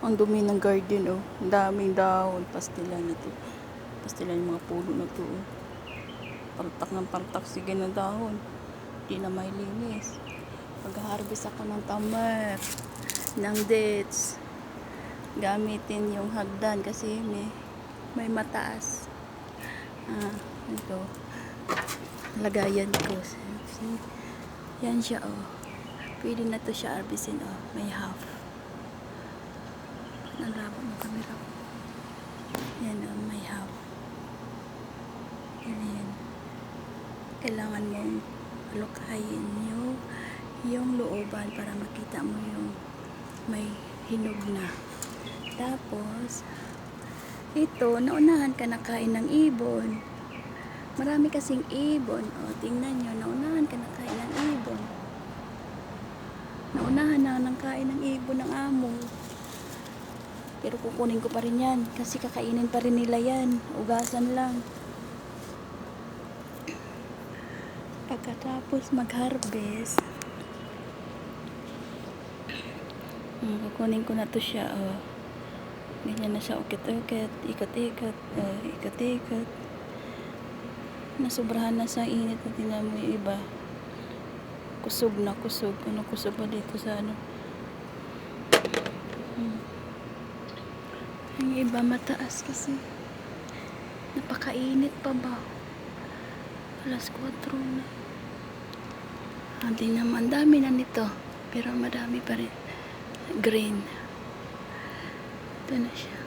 Ang dumi ng garden, oh. Ang daming dahon. Pastilan na to. Pastilan yung mga puno na to, oh. Paltak ng paltak. Sige ng dahon. Di na may linis. Pag-harvest ako ng tamar. Ng dates. Gamitin yung hagdan kasi may mataas. Ito. Lagayan ko. See? Yan siya, oh. Pwede na to siya harvestin, oh. May half. Ang labo ng camera ko. Yan, oh. May half. Yan. Kailangan mong alukayin yung looban para makita mo yung may hinog na. Tapos, ito, naunahan ka na kain ng ibon. Marami kasing ibon. O, tingnan nyo, naunahan ka na kain ng ibon. Naunahan na ng kain ng ibon ng amo. Pero kukunin ko pa rin yan. Kasi kakainin pa rin nila yan. Ugasan lang. Pagkatapos mag-harvest, kukunin ko na to siya. Oh. Ganyan na siya. Ukit-ukit. Ikot-ikot. Ikot-ikot. Nasubrahan na sa init na tingnan mo yung iba. Kusog na kusog. Ano kusog pa dito sa ano? Yung iba mataas kasi. Napakainit pa ba? Alas 4 na. Hindi naman. Dami na nito. Pero madami pa rin. Green. Ito na siya.